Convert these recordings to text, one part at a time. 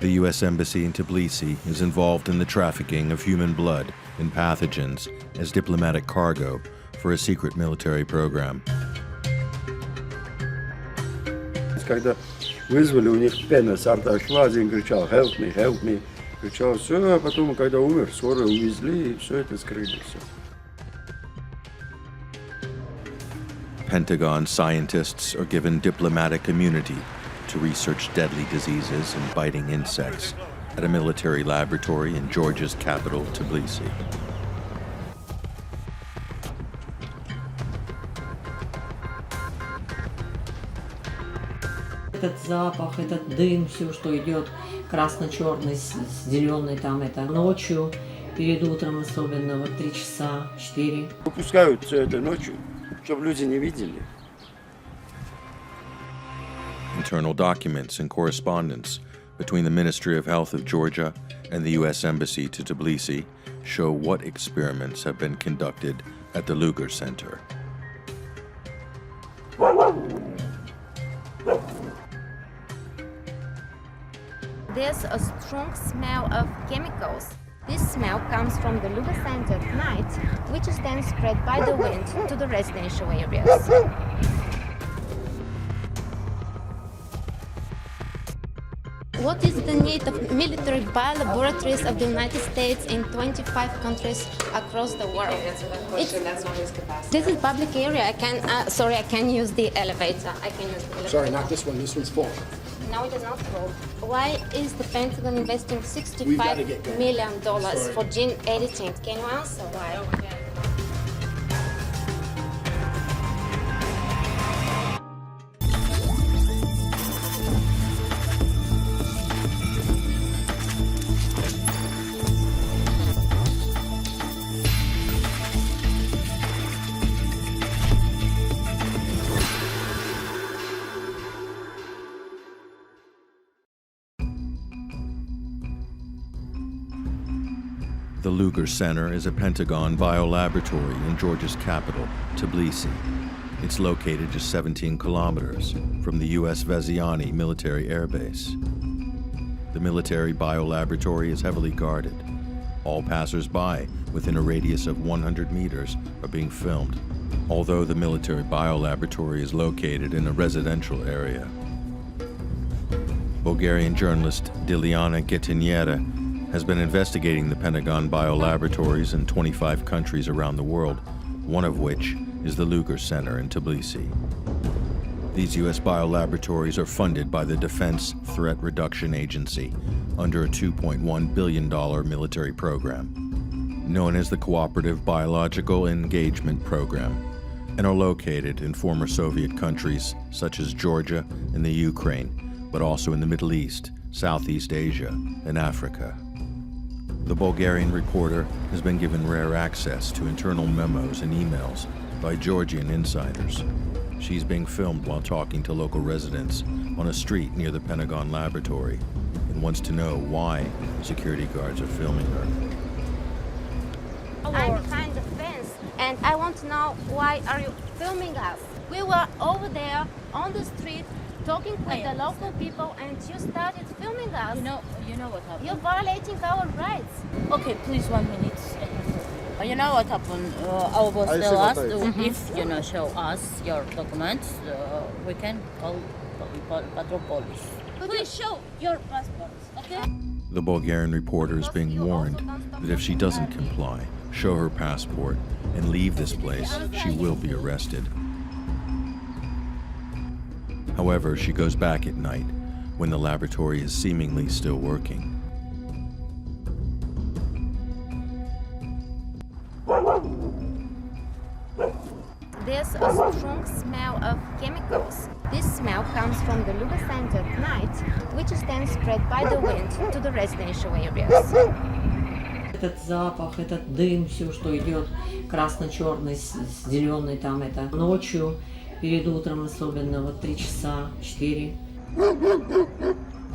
The U.S. Embassy in Tbilisi is involved in the trafficking of human blood and pathogens as diplomatic cargo for a secret military program. Когда вызвали, у них пена с рта шла, один кричал «Help me, help me!» Кричал все, а потом, когда умер, скоро увезли, и все это скрыли. Все. Pentagon scientists are given diplomatic immunity to research deadly diseases and biting insects at a military laboratory in Georgia's capital, Tbilisi. Этот запах, этот дым, все, что идет красно-черный, с зеленый там, это ночью, перед утром особенно, вот 3 часа, 4. Выпускают все это ночью, чтобы люди не видели. Internal documents and correspondence between the Ministry of Health of Georgia and the U.S. Embassy to Tbilisi show what experiments have been conducted at the Lugar Center. There's a strong smell of chemicals. This smell comes from the Lugar Center at night, which is then spread by the wind to the residential areas. What is the need of military biolaboratories of the United States in 25 countries across the world? Answer that question. That's not his capacity. This is public area. I can use the elevator. I can use the elevator. Sorry, not this one. This one's full. No, it is not full. Why is the Pentagon investing We've gotta $65 get going. million Sorry. for gene editing? Can you answer why? The Lugar Center is a Pentagon biolaboratory in Georgia's capital, Tbilisi. It's located just 17 kilometers from the U.S. Veziani military air base. The military biolaboratory is heavily guarded. All passers-by within a radius of 100 meters are being filmed, although the military biolaboratory is located in a residential area. Bulgarian journalist Diliana Getiniera has been investigating the Pentagon biolaboratories in 25 countries around the world, one of which is the Lugar Center in Tbilisi. These U.S. biolaboratories are funded by the Defense Threat Reduction Agency under a $2.1 billion military program, known as the Cooperative Biological Engagement Program, and are located in former Soviet countries such as Georgia and the Ukraine, but also in the Middle East, Southeast Asia, and Africa. The Bulgarian reporter has been given rare access to internal memos and emails by Georgian insiders. She's being filmed while talking to local residents on a street near the Pentagon laboratory and wants to know why security guards are filming her. I'm behind the fence, and I want to know why are you filming us? We were over there on the street talking with the local people, and you started filming us. You know what happened. You're violating our rights. Okay, please 1 minute. You know what happened? Our boss tell us if show us your documents, we can call patrol police. Please show your passports, okay? The Bulgarian reporter is being warned that if she doesn't comply, show her passport, and leave this place, she will be arrested. However, she goes back at night when the laboratory is seemingly still working. There's a strong smell of chemicals. This smell comes from the Lugar Center at night, which is then spread by the wind to the residential areas. Этот запах, этот дым, все, что идет красно-черный, с зеленый там, это ночью, перед утром особенно, вот 3 часа, 4.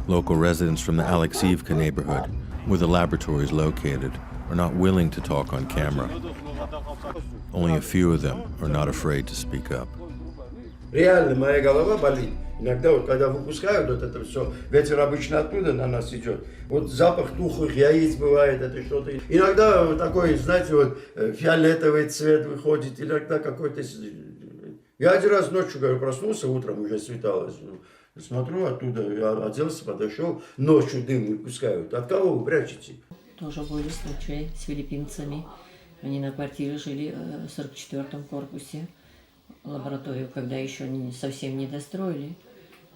Local residents from the Alexeivka neighborhood, where the laboratory is located, are not willing to talk on camera. Only a few of them are not afraid to speak up. Реально моя голова болит. Иногда вот когда выпускают вот это все, ветер обычно оттуда на нас идет. Вот запах тухлых яиц бывает, это что-то. Иногда вот такой, знаете, вот фиолетовый цвет выходит, иногда какой-то... Я один раз ночью, говорю, проснулся, утром уже светалось. Смотрю оттуда, я оделся, подошел, ночью дым выпускают. От кого вы прячете? Тоже были случаи с филиппинцами. Они на квартире жили в 44-м корпусе. Лабораторию, когда еще совсем не достроили.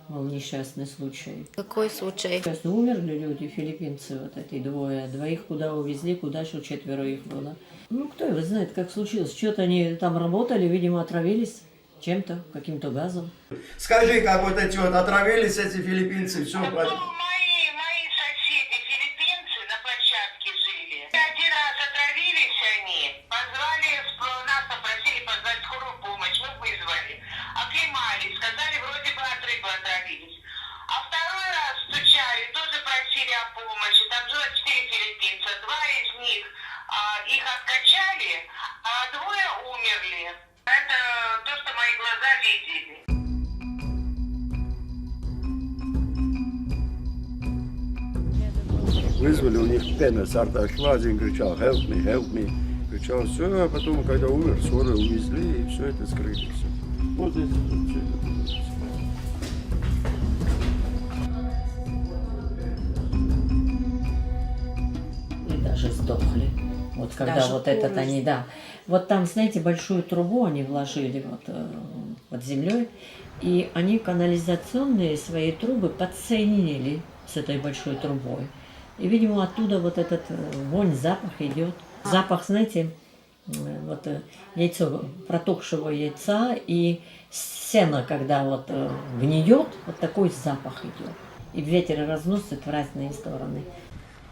Был несчастный случай. Какой случай? Сейчас умерли люди, филиппинцы, вот эти двое. Двоих куда увезли, куда еще 4 их было. Ну, кто его знает, как случилось. Что-то они там работали, видимо, отравились чем-то, каким-то газом. Скажи, как вот эти вот отравились эти филиппинцы, все. Мои соседи филиппинцы на площадке жили. Один раз отравились они, позвали, нас попросили позвать скорую помощь, мы вызвали. Оклемались, сказали, вроде бы от рыбы отравились. А второй раз стучали, тоже просили о помощи. Там жило 4 филиппинца, 2 из них их откачали, а 2 умерли. Это то, что мои глаза видели. Вызвали, у них пена с рта шла, один кричал help me, кричал, все, а потом, когда умер, скоро увезли, и все это скрыли. Все. Вот здесь все это. И даже сдохли. Вот когда Даже вот этот полностью. они, да. Вот там, знаете, большую трубу они вложили вот под землей, и они канализационные свои трубы подсоединили с этой большой трубой. И, видимо, оттуда вот этот вонь, запах идет. Запах, знаете, вот яйцо, протухшего яйца и сено, когда вот гниет, вот такой запах идет. И ветер разносит в разные стороны.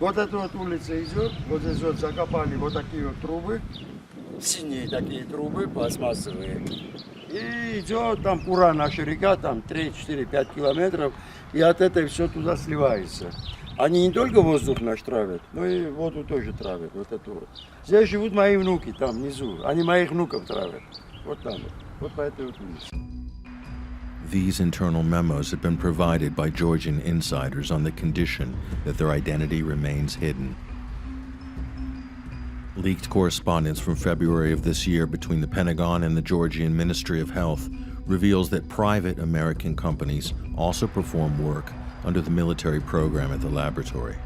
Вот эта вот улица идет, вот здесь вот закопали вот такие вот трубы, синие такие трубы, пластмассовые. И идет там Пура, наша река, там 3, 4, 5 километров, и от этой все туда сливается. Они не только воздух наш травят, но и воду тоже травят, вот эту вот. Здесь живут мои внуки, там внизу, они моих внуков травят, вот там вот по этой вот улице. These internal memos had been provided by Georgian insiders on the condition that their identity remains hidden. Leaked correspondence from February of this year between the Pentagon and the Georgian Ministry of Health reveals that private American companies also perform work under the military program at the laboratory.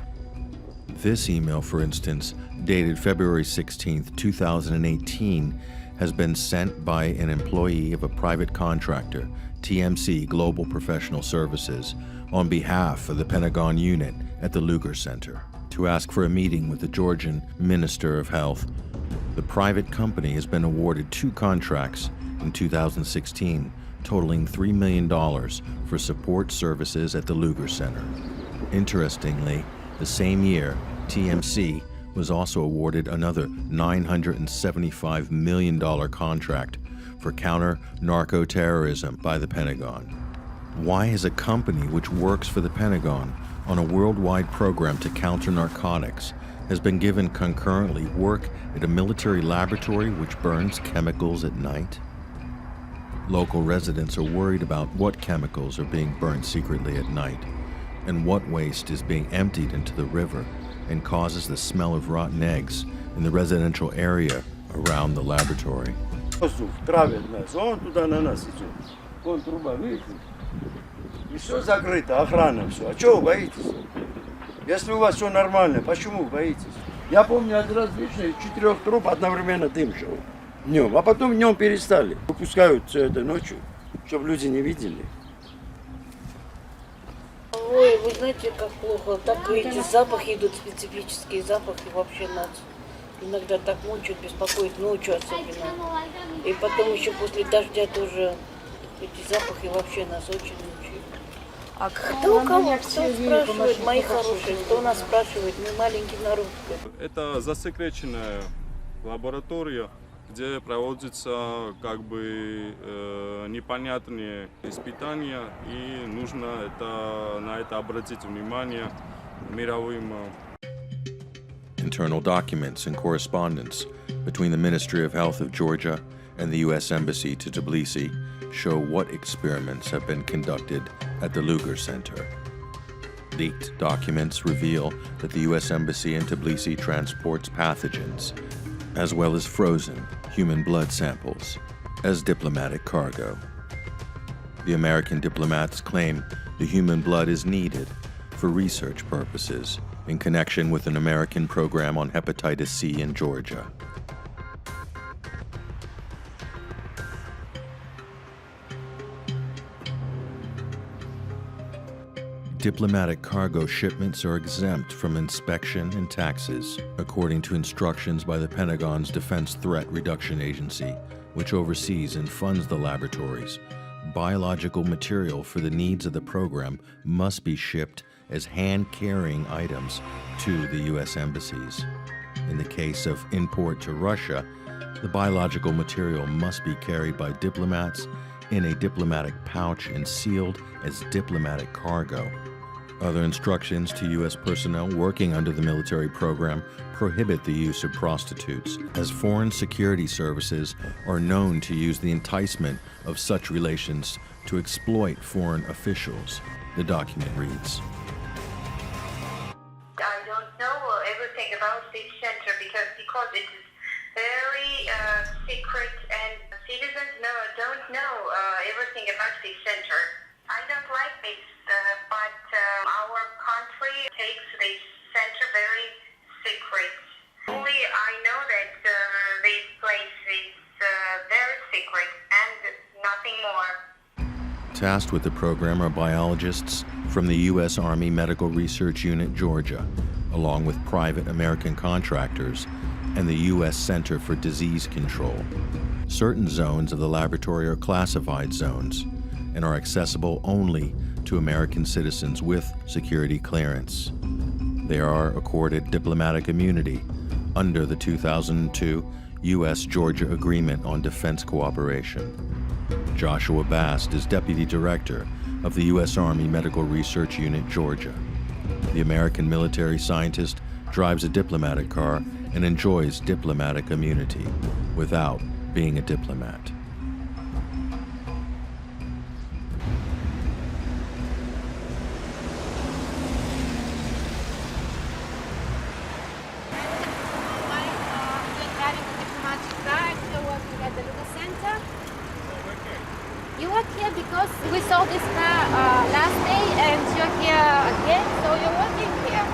This email, for instance, dated February 16, 2018, has been sent by an employee of a private contractor, TMC Global Professional Services, on behalf of the Pentagon unit at the Lugar Center to ask for a meeting with the Georgian Minister of Health. The private company has been awarded 2 contracts in 2016, totaling $3 million for support services at the Lugar Center. Interestingly, the same year, TMC was also awarded another $975 million contract for counter-narco-terrorism by the Pentagon. Why is a company which works for the Pentagon on a worldwide program to counter narcotics has been given concurrently work at a military laboratory which burns chemicals at night? Local residents are worried about what chemicals are being burned secretly at night and what waste is being emptied into the river and causes the smell of rotten eggs in the residential area around the laboratory. Воздух травит нас, он туда на нас идет. Вон труба, видите? И все закрыто, охрана, все. А чего вы боитесь? Если у вас все нормально, почему вы боитесь? Я помню, один раз лично из 4 труб одновременно дым шел днем, а потом днем перестали. Выпускают все это ночью, чтобы люди не видели. Ой, вы знаете, как плохо. Так эти запахи идут, специфические запахи вообще нас. Иногда так мучают, беспокоит ночью особенно. И потом еще после дождя тоже эти запахи вообще нас очень мучают. А Кто у кого? Кто спрашивает, мои хорошие, кто нас спрашивает? Мы маленький народ. Это засекреченная лаборатория, где проводятся непонятные испытания, и нужно на это обратить внимание мировым. Internal documents and correspondence between the Ministry of Health of Georgia and the U.S. Embassy to Tbilisi show what experiments have been conducted at the Luger Center. Leaked documents reveal that the U.S. Embassy in Tbilisi transports pathogens, as well as frozen human blood samples, as diplomatic cargo. The American diplomats claim the human blood is needed for research purposes in connection with an American program on hepatitis C in Georgia. Diplomatic cargo shipments are exempt from inspection and taxes, according to instructions by the Pentagon's Defense Threat Reduction Agency, which oversees and funds the laboratories. Biological material for the needs of the program must be shipped as hand-carrying items to the U.S. embassies. In the case of import to Russia, the biological material must be carried by diplomats in a diplomatic pouch and sealed as diplomatic cargo. Other instructions to U.S. personnel working under the military program prohibit the use of prostitutes, as foreign security services are known to use the enticement of such relations to exploit foreign officials, the document reads. I don't know everything about this center because it is very secret and citizens don't know everything about this center. I don't like this, but our country takes this center very secret. Only I know that this place is very secret and nothing more. Tasked with the program are biologists from the U.S. Army Medical Research Unit, Georgia, along with private American contractors and the U.S. Center for Disease Control. Certain zones of the laboratory are classified zones and are accessible only to American citizens with security clearance. They are accorded diplomatic immunity under the 2002 U.S.-Georgia Agreement on Defense Cooperation. Joshua Bast is Deputy Director of the U.S. Army Medical Research Unit, Georgia. The American military scientist drives a diplomatic car and enjoys diplomatic immunity without being a diplomat. You are here because we saw this car last day and you're here again, so you're working here.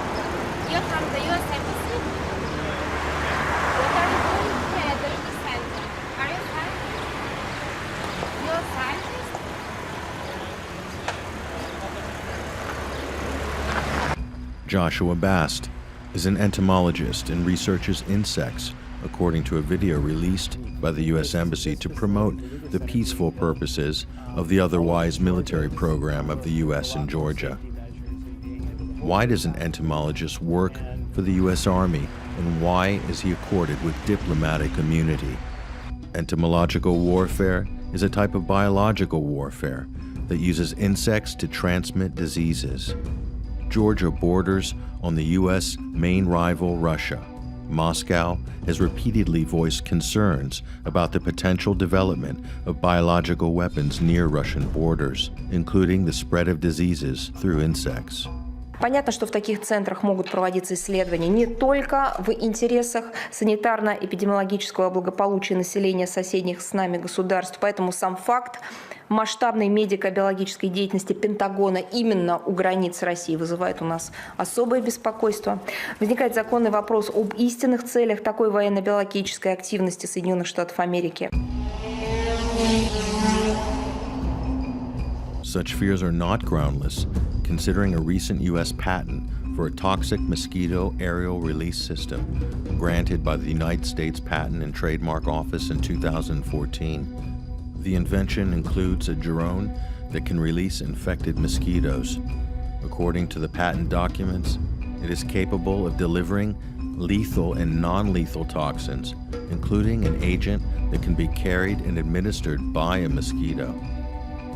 You're from the U.S. Embassy. What are you doing here at the Luger Center? Are you a scientist? You're a scientist? Joshua Bast is an entomologist and researches insects, according to a video released by the U.S. Embassy to promote the peaceful purposes of the otherwise military program of the U.S. in Georgia. Why does an entomologist work for the U.S. Army, and why is he accorded with diplomatic immunity? Entomological warfare is a type of biological warfare that uses insects to transmit diseases. Georgia borders on the U.S. main rival, Russia. Moscow has repeatedly voiced concerns about the potential development of biological weapons near Russian borders, including the spread of diseases through insects. Понятно, что в таких центрах могут проводиться исследования не только в интересах санитарно-эпидемиологического благополучия населения соседних с нами государств, поэтому сам факт масштабной медико-биологической деятельности Пентагона именно у границ России вызывает у нас особое беспокойство. Возникает законный вопрос об истинных целях такой военно-биологической активности Соединенных Штатов Америки. Such fears are not groundless, considering a recent U.S. patent for a toxic mosquito aerial release system granted by the United States Patent and Trademark Office in 2014. The invention includes a drone that can release infected mosquitoes. According to the patent documents, it is capable of delivering lethal and non-lethal toxins, including an agent that can be carried and administered by a mosquito.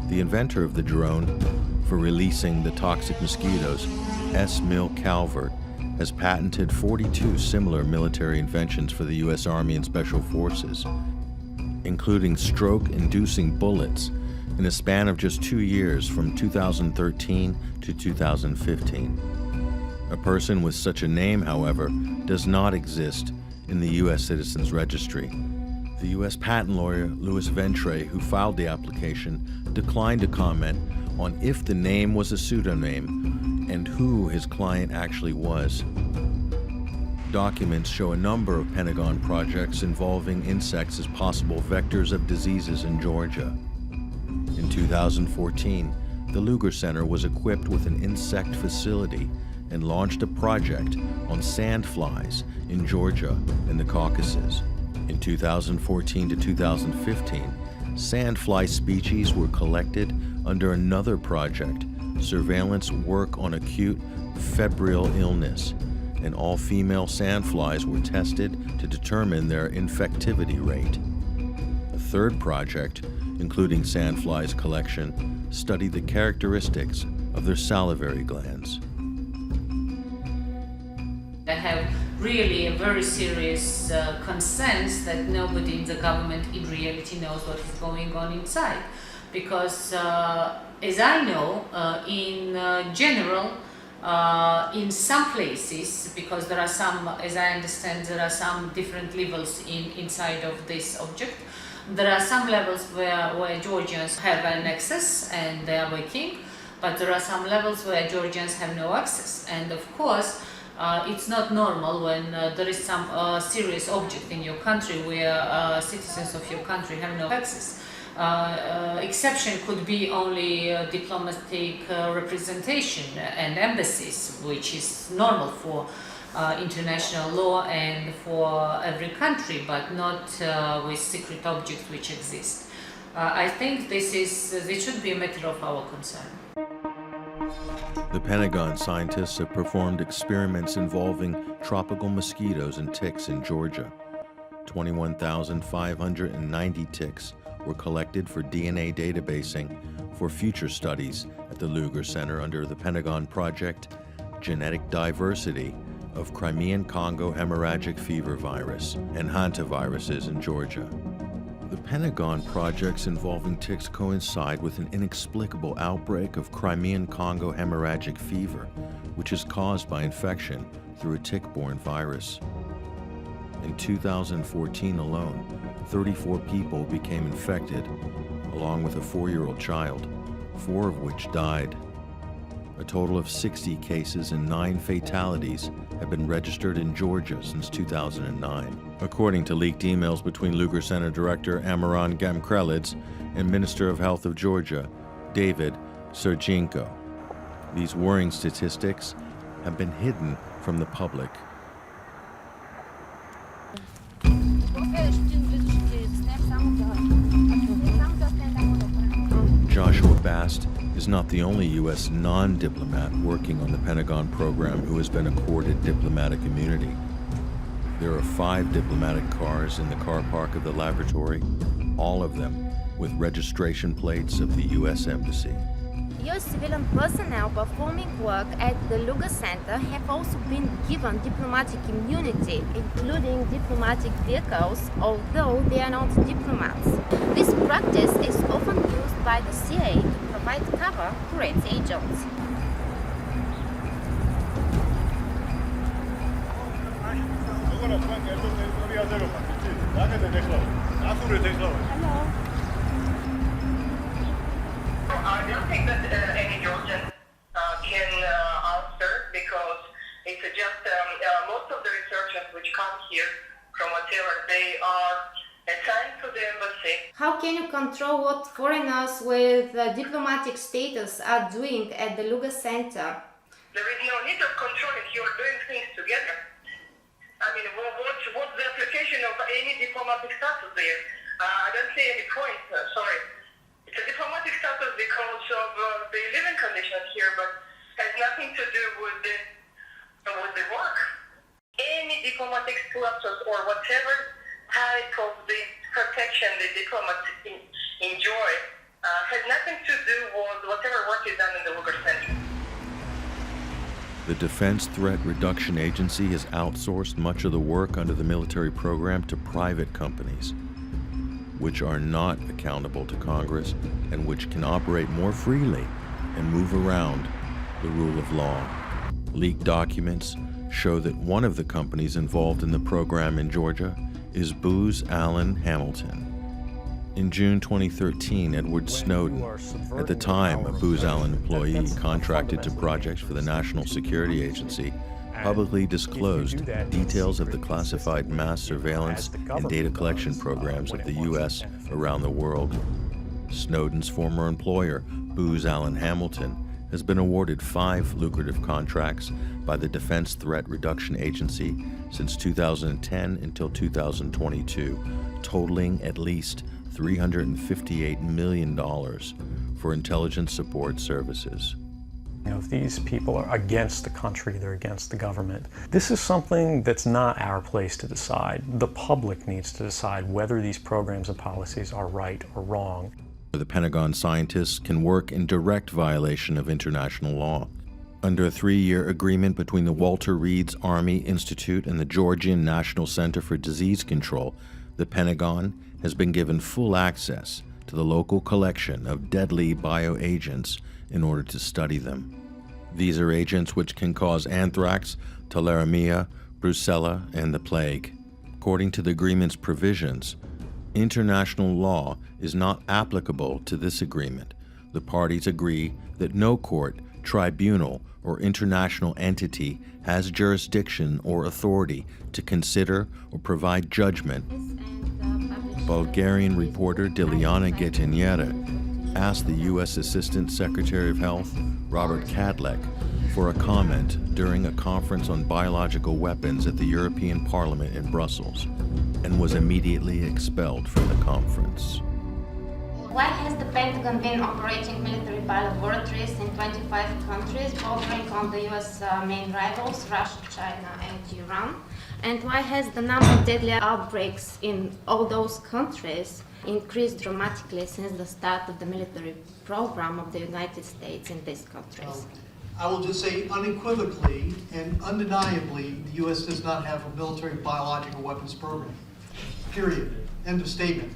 The inventor of the drone for releasing the toxic mosquitoes, S. Mill Calvert, has patented 42 similar military inventions for the U.S. Army and Special Forces, including stroke-inducing bullets in a span of just 2 years from 2013 to 2015. A person with such a name, however, does not exist in the U.S. Citizens Registry. The U.S. patent lawyer, Louis Ventre, who filed the application, declined to comment on if the name was a pseudonym and who his client actually was. Documents show a number of Pentagon projects involving insects as possible vectors of diseases in Georgia. In 2014, the Lugar Center was equipped with an insect facility and launched a project on sandflies in Georgia and the Caucasus. In 2014 to 2015, sandfly species were collected under another project, Surveillance Work on Acute Febrile Illness, and all female sandflies were tested to determine their infectivity rate. A third project, including sandflies collection, studied the characteristics of their salivary glands. I have really a very serious concerns that nobody in the government in reality knows what is going on inside. Because as I know, in general, in some places, because there are some, as I understand, there are some different levels inside of this object. There are some levels where Georgians have an access and they are working, but there are some levels where Georgians have no access. And of course, it's not normal when there is some serious object in your country where citizens of your country have no access. Exception could be only diplomatic representation and embassies, which is normal for international law and for every country, but not with secret objects which exist. I think this should be a matter of our concern. The Pentagon scientists have performed experiments involving tropical mosquitoes and ticks in Georgia. 21,590 ticks were collected for DNA databasing for future studies at the Lugar Center under the Pentagon project Genetic Diversity of Crimean Congo Hemorrhagic Fever Virus and hantaviruses in Georgia. The Pentagon projects involving ticks coincide with an inexplicable outbreak of Crimean Congo hemorrhagic fever, which is caused by infection through a tick-borne virus. In 2014 alone, 34 people became infected, along with a 4-year-old child, 4 of which died. A total of 60 cases and 9 fatalities have been registered in Georgia since 2009, according to leaked emails between Lugar Center Director Amaran Gamkrelidze and Minister of Health of Georgia, David Serchenko. These worrying statistics have been hidden from the public. Joshua Bast is not the only U.S. non-diplomat working on the Pentagon program who has been accorded diplomatic immunity. There are 5 diplomatic cars in the car park of the laboratory, all of them with registration plates of the U.S. Embassy. U.S. civilian personnel performing work at the Lugar Center have also been given diplomatic immunity, including diplomatic vehicles, although they are not diplomats. This practice is often used by the CIA to provide cover for its agents. Hello. I don't think that any Georgian can answer, because it's just most of the researchers which come here from whatever, they are assigned to the embassy. How can you control what foreigners with diplomatic status are doing at the Lugar Center? There is no need of control if you are doing things together. I mean, what's the application of any diplomatic status there? I don't see any point, sorry. It's a diplomatic status because of the living conditions here, but has nothing to do with the work. Any diplomatic status or whatever type of the protection the diplomats enjoy has nothing to do with whatever work is done in the Lugar Center. The Defense Threat Reduction Agency has outsourced much of the work under the military program to private companies. which are not accountable to Congress and which can operate more freely and move around the rule of law. Leaked documents show that one of the companies involved in the program in Georgia is Booz Allen Hamilton. In June 2013, Edward Snowden, at the time a Booz Allen employee contracted to projects for the National Security Agency, publicly disclosed details of the classified mass surveillance and data collection programs of the U.S. around the world. Snowden's former employer, Booz Allen Hamilton, has been awarded 5 lucrative contracts by the Defense Threat Reduction Agency since 2010 until 2022, totaling at least $358 million for intelligence support services. If these people are against the country, they're against the government. This is something that's not our place to decide. The public needs to decide whether these programs and policies are right or wrong. The Pentagon scientists can work in direct violation of international law. Under a 3-year agreement between the Walter Reed's Army Institute and the Georgian National Center for Disease Control, the Pentagon has been given full access to the local collection of deadly bioagents in order to study them. These are agents which can cause anthrax, tularemia, brucella, and the plague. According to the agreement's provisions, international law is not applicable to this agreement. The parties agree that no court, tribunal, or international entity has jurisdiction or authority to consider or provide judgment. Bulgarian reporter Diliana Getiniera asked the U.S. Assistant Secretary of Health, Robert Kadlec, for a comment during a conference on biological weapons at the European Parliament in Brussels, and was immediately expelled from the conference. Why has the Pentagon been operating military biolaboratories in 25 countries, bordering on the U.S. main rivals, Russia, China, and Iran? And why has the number of deadly outbreaks in all those countries increased dramatically since the start of the military program of the United States in these countries? I will just say unequivocally and undeniably, the U.S. does not have a military biological weapons program. Period. End of statement.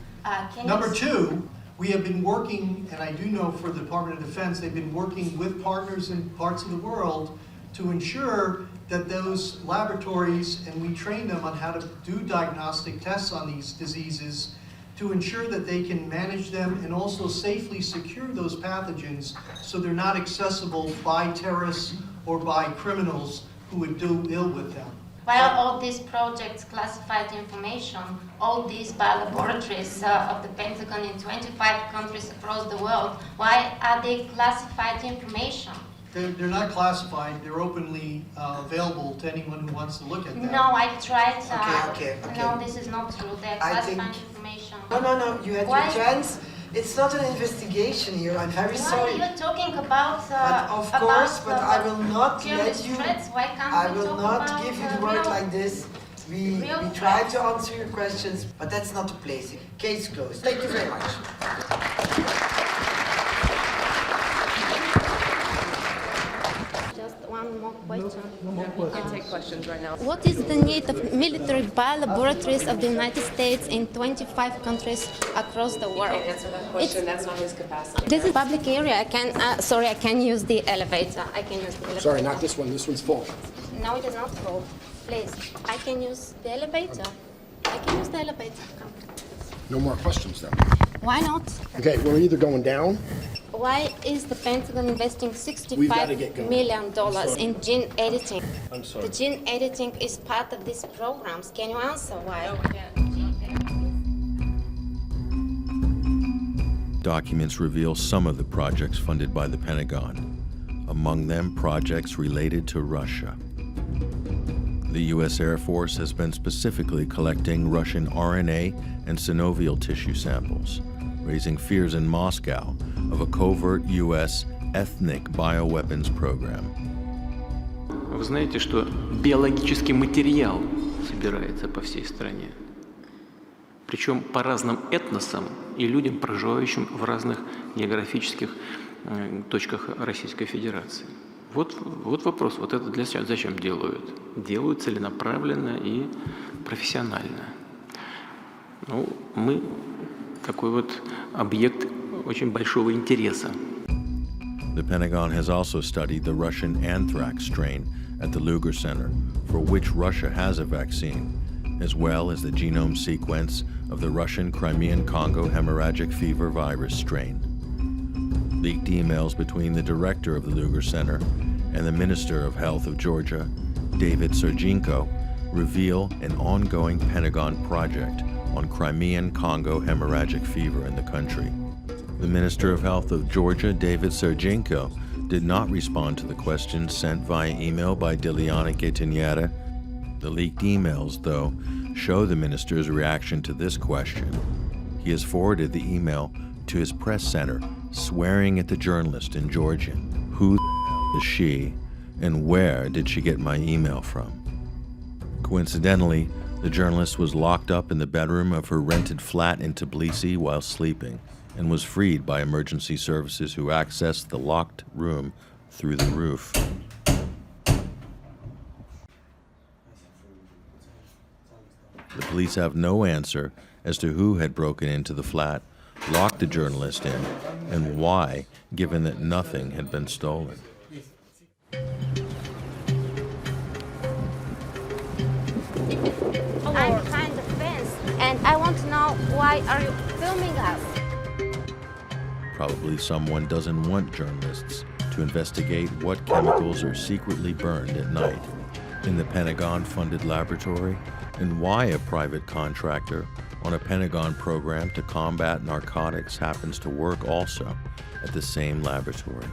Number 2, we have been working, and I do know for the Department of Defense, they've been working with partners in parts of the world to ensure that those laboratories, and we train them on how to do diagnostic tests on these diseases, to ensure that they can manage them and also safely secure those pathogens so they're not accessible by terrorists or by criminals who would do ill with them. While all these projects classified information, all these biolaboratories of the Pentagon in 25 countries across the world, why are they classified information? They're not classified. They're openly available to anyone who wants to look at them. No, I tried. Okay. No, this is not true. They're classified information. No. You had your chance. It's not an investigation here. I'm very sorry. Why are you talking about? But of course, but I will not let you. Why can't I we will talk not give you the about, word real, like this. We try to answer your questions, but that's not the place. Case closed. Thank you very much. One more question. You can take questions right now. What is the need of military biolaboratories of the United States in 25 countries across the world? You can't answer that question. That's not his capacity. This is public area. I can use the elevator. I can use the elevator. Sorry, not this one. This one's full. No, it is not full. Please, I can use the elevator. I can use the elevator. Come. No more questions then. Why not? Okay, we're either going down. Why is the Pentagon investing $65 million in gene editing? I'm sorry. The gene editing is part of these programs. Can you answer why? Documents reveal some of the projects funded by the Pentagon, among them projects related to Russia. The U.S. Air Force has been specifically collecting Russian RNA and synovial tissue samples, raising fears in Moscow of a covert U.S. ethnic bioweapons program. Вы знаете, что биологический материал собирается по всей стране, причем по разным этносам и людям, проживающим в разных географических точках Российской Федерации. Вот вопрос, вот это зачем делают? Делают целенаправленно и профессионально. Ну, мы такой вот объект очень большого интереса. The Pentagon has also studied the Russian anthrax strain at the Lugar Center, for which Russia has a vaccine, as well as the genome sequence of the Russian Crimean Congo hemorrhagic fever virus strain. Leaked emails between the director of the Lugar Center and the Minister of Health of Georgia, David Serginko, reveal an ongoing Pentagon project on Crimean Congo hemorrhagic fever in the country. The Minister of Health of Georgia, David Serginko, did not respond to the questions sent via email by Diliana Getiniera. The leaked emails, though, show the minister's reaction to this question. He has forwarded the email to his press center, swearing at the journalist in Georgian. Who the hell is she, and where did she get my email from? Coincidentally, the journalist was locked up in the bedroom of her rented flat in Tbilisi while sleeping, and was freed by emergency services who accessed the locked room through the roof. The police have no answer as to who had broken into the flat, locked the journalist in, and why, given that nothing had been stolen. I'm behind the fence, and I want to know, why are you filming us? Probably someone doesn't want journalists to investigate what chemicals are secretly burned at night in the Pentagon-funded laboratory, and why a private contractor on a Pentagon program to combat narcotics happens to work also at the same laboratory.